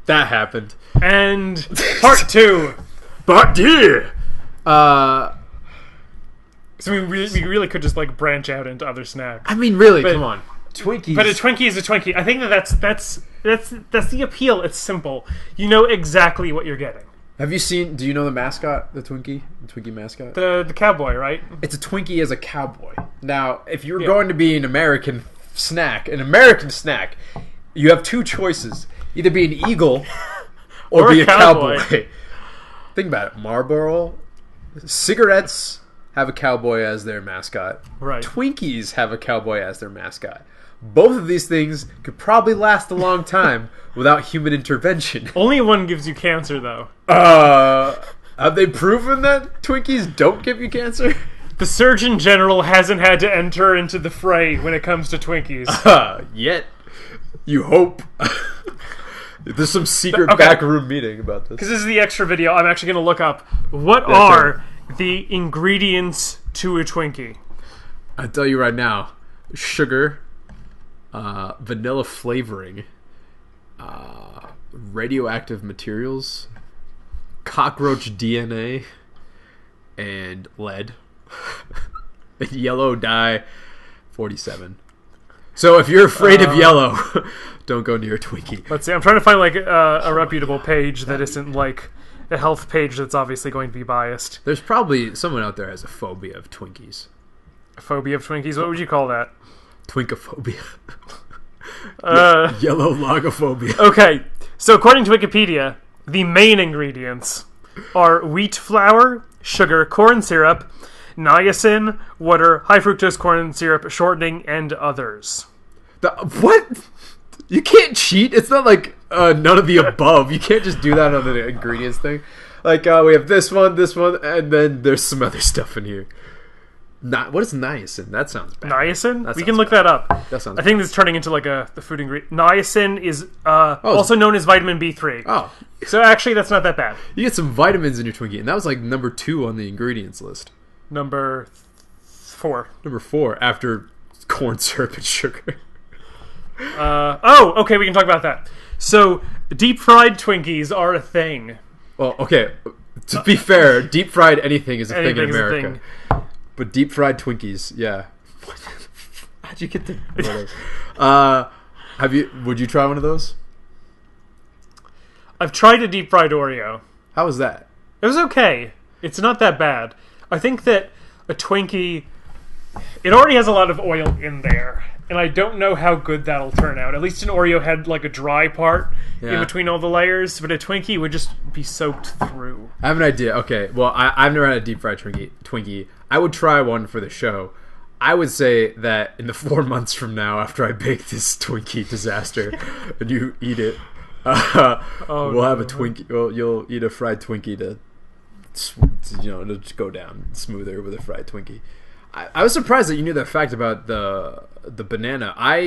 That happened. And part 2. Part 2! So we really could just like branch out into other snacks. I mean, really, come on. Twinkies. But a Twinkie is a Twinkie. I think that's the appeal. It's simple. You know exactly what you're getting. Have you seen, do you know the mascot, the Twinkie mascot? The cowboy, right? It's a Twinkie as a cowboy. Now, if you're going to be an American snack, you have two choices. Either be an eagle or be a cowboy. Think about it. Marlboro, cigarettes have a cowboy as their mascot. Right. Twinkies have a cowboy as their mascot. Both of these things could probably last a long time without human intervention. Only one gives you cancer, though. Have they proven that Twinkies don't give you cancer? The Surgeon General hasn't had to enter into the fray when it comes to Twinkies. Yet. You hope. There's some secret backroom meeting about this. Because this is the extra video, I'm actually going to look up what are the ingredients to a Twinkie. I'll tell you right now. Sugar, vanilla flavoring, radioactive materials, cockroach DNA, and lead. Yellow dye 47. So if you're afraid of yellow, don't go near a Twinkie. Let's see. I'm trying to find like a reputable page that isn't like a health page that's obviously going to be biased. There's probably someone out there has a phobia of Twinkies. A phobia of Twinkies? What would you call that? Twinkophobia. Uh, Yellow logophobia. Okay, so according to Wikipedia, the main ingredients are wheat flour, sugar, corn syrup, niacin, water, high fructose corn syrup, shortening, and others. What? You can't cheat. It's not like none of the above. You can't just do that on the ingredients thing. Like, we have this one, and then there's some other stuff in here. What is niacin? That sounds bad. Niacin? We can look that up. That sounds I think this is turning into like the food ingredient. Niacin is also known as vitamin B3. Oh. So actually, that's not that bad. You get some vitamins in your Twinkie, and that was like number 2 on the ingredients list. Number 4. Number 4, after corn syrup and sugar. Okay, we can talk about that. So, deep-fried Twinkies are a thing. Well, okay, to be fair, deep-fried anything is a thing in America. But deep-fried Twinkies, yeah. How'd you get the... Would you try one of those? I've tried a deep-fried Oreo. How was that? It was okay. It's not that bad. I think that a Twinkie... It already has a lot of oil in there. And I don't know how good that'll turn out. At least an Oreo had like a dry part in between all the layers. But a Twinkie would just be soaked through. I have an idea. Okay, well, I've never had a deep-fried Twinkie. I would try one for the show. I would say that in the 4 months from now, after I bake this Twinkie disaster, and you eat it, we'll have a Twinkie. Well, you'll eat a fried Twinkie to just go down smoother with a fried Twinkie. I was surprised that you knew that fact about the banana. I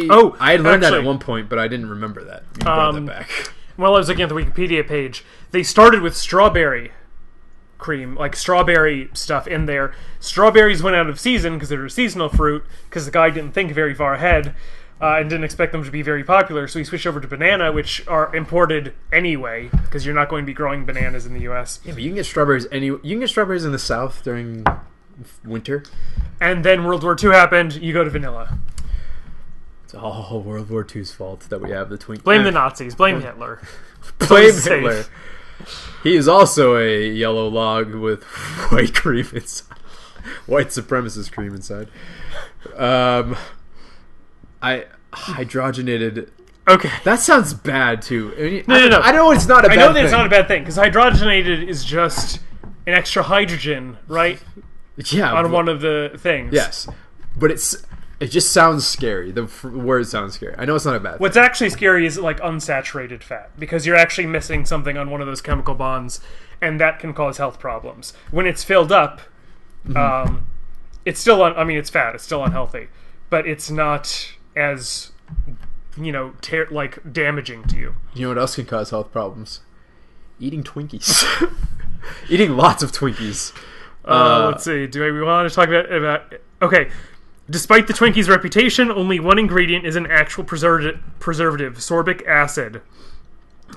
learned that at one point, but I didn't remember that. You brought that back. Well, I was looking at the Wikipedia page. They started with strawberry cream, like strawberry stuff in there. Strawberries went out of season because they were a seasonal fruit, because the guy didn't think very far ahead and didn't expect them to be very popular, so he switched over to banana, which are imported anyway, because you're not going to be growing bananas in the U.S. Yeah, but you can get strawberries You can get strawberries in the South during winter. And then World War II happened, you go to vanilla. It's all World War II's fault that we have the Twinkie. Blame the Nazis. Blame Hitler. Blame Hitler. He is also a yellow log with white cream inside. White supremacist cream inside. Hydrogenated... Okay. That sounds bad, too. No. I know it's not a bad thing. I know that it's not a bad thing, because hydrogenated is just an extra hydrogen, right? Yeah. On one of the things. Yes. But it just sounds scary. The word sounds scary. I know it's not a bad thing. What's actually scary is like unsaturated fat, because you're actually missing something on one of those chemical bonds, and that can cause health problems. When it's filled up, it's still it's fat. It's still unhealthy, but it's not as damaging to you. You know what else can cause health problems? Eating Twinkies. Eating lots of Twinkies. Let's see. Do we want to talk about? Okay. Despite the Twinkie's reputation, only one ingredient is an actual preservative, sorbic acid.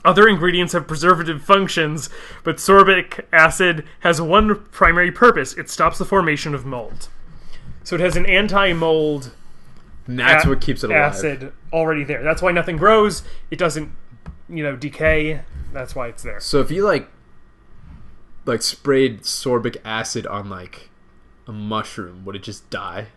Other ingredients have preservative functions, but sorbic acid has one primary purpose. It stops the formation of mold. So it has an anti-mold And that's what keeps it alive. acid already there. That's why nothing grows. It doesn't, decay. That's why it's there. So if you like sprayed sorbic acid on like a mushroom, would it just die?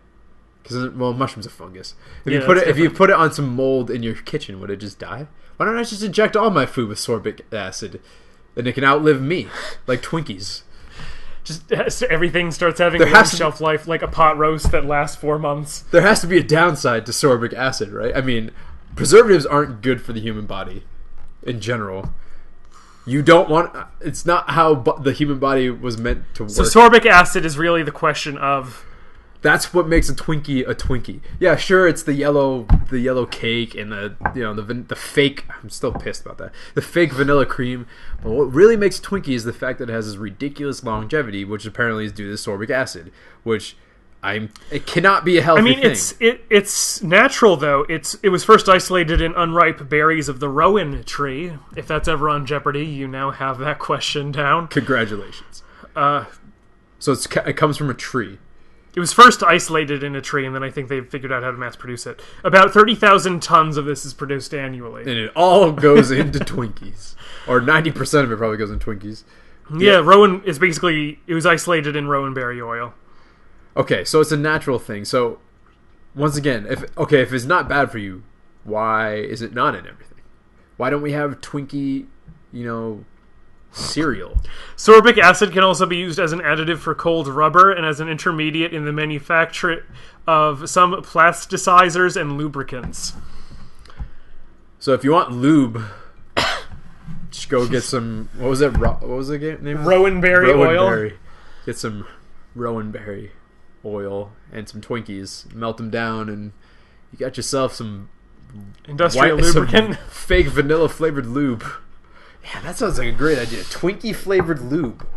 Because mushroom's a fungus. If you put it on some mold in your kitchen, would it just die? Why don't I just inject all my food with sorbic acid, and it can outlive me, like Twinkies? Just everything starts having a long shelf life, like a pot roast that lasts 4 months. There has to be a downside to sorbic acid, right? I mean, preservatives aren't good for the human body in general. You don't want... It's not how the human body was meant to work. So sorbic acid is really the question of... That's what makes a Twinkie a Twinkie. Yeah, sure, it's the yellow cake and the fake... I'm still pissed about that. The fake vanilla cream. But what really makes a Twinkie is the fact that it has this ridiculous longevity, which apparently is due to sorbic acid, which it cannot be a healthy thing. It's natural though. It was first isolated in unripe berries of the rowan tree. If that's ever on Jeopardy, you now have that question down. Congratulations. So it comes from a tree. It was first isolated in a tree, and then I think they figured out how to mass produce it. About 30,000 tons of this is produced annually. And it all goes into Twinkies. Or 90% of it probably goes into Twinkies. Yeah, rowan is basically... It was isolated in rowan berry oil. Okay, so it's a natural thing. So, once again, if it's not bad for you, why is it not in everything? Why don't we have Twinkie, cereal? Sorbic acid can also be used as an additive for cold rubber and as an intermediate in the manufacture of some plasticizers and lubricants. So if you want lube, just go get some... What was it? What was the name? Rowan berry oil. Get some rowan berry oil and some Twinkies. Melt them down, and you got yourself some industrial lubricant. Some fake vanilla flavored lube. Yeah, that sounds like a great idea. Twinkie flavored lube.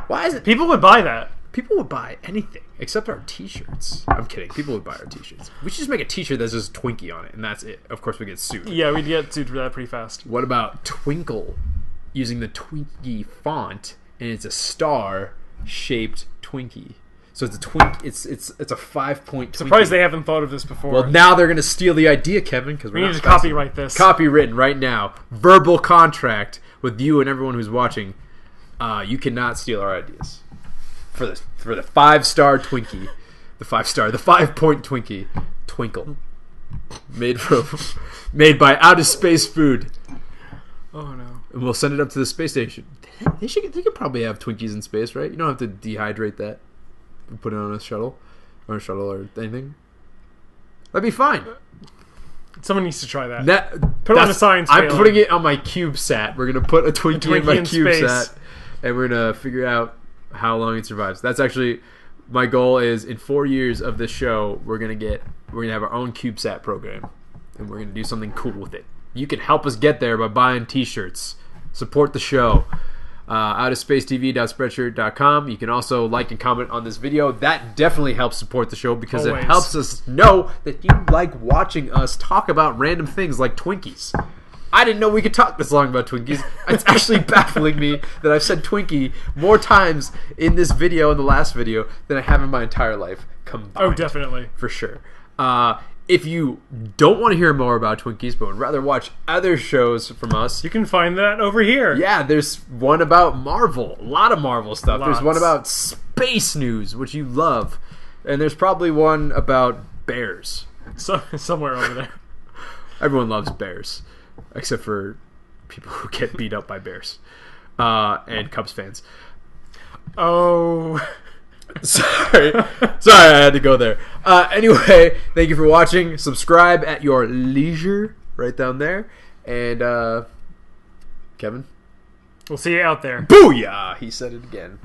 Why is it? People would buy that. People would buy anything except our t-shirts. I'm kidding. People would buy our t-shirts. We should just make a t-shirt that's just Twinkie on it, and that's it. Of course, we get sued. Yeah, we'd get sued for that pretty fast. What about Twinkle? Using the Twinkie font, and it's a star-shaped Twinkie. So it's a It's a 5-point Twinkie. Surprised they haven't thought of this before. Well, now they're going to steal the idea, Kevin, because we need to copyright this. Copywritten right now. Verbal contract with you and everyone who's watching. You cannot steal our ideas for the 5-star Twinkie, the 5-point Twinkie, Twinkle, made by Out of Space Food. Oh no! And we'll send it up to the space station. They could probably have Twinkies in space, right? You don't have to dehydrate that. Put it on a shuttle or anything. That'd be fine. Someone needs to try that. Put it on a science. I'm putting it on my CubeSat. We're gonna put a Twinkie in my CubeSat, and we're gonna figure out how long it survives. That's actually my goal. Is in 4 years of this show, we're gonna have our own CubeSat program, and we're gonna do something cool with it. You can help us get there by buying T-shirts. Support the show. outofspacetv.spreadshirt.com. You can also like and comment on this video. That definitely helps support the show because it helps us know that you like watching us talk about random things like Twinkies. I didn't know we could talk this long about Twinkies. It's actually baffling me that I've said Twinkie more times in this video and the last video than I have in my entire life combined. Oh, definitely. For sure. If you don't want to hear more about Twinkies but would rather watch other shows from us, you can find that over here. Yeah, there's one about Marvel. A lot of Marvel stuff. There's one about space news, which you love. And there's probably one about bears. Somewhere over there. Everyone loves bears. Except for people who get beat up by bears. And Cubs fans. Oh... Sorry, I had to go there. Anyway, thank you for watching. Subscribe at your leisure, right down there. And Kevin, we'll see you out there. Booyah! He said it again.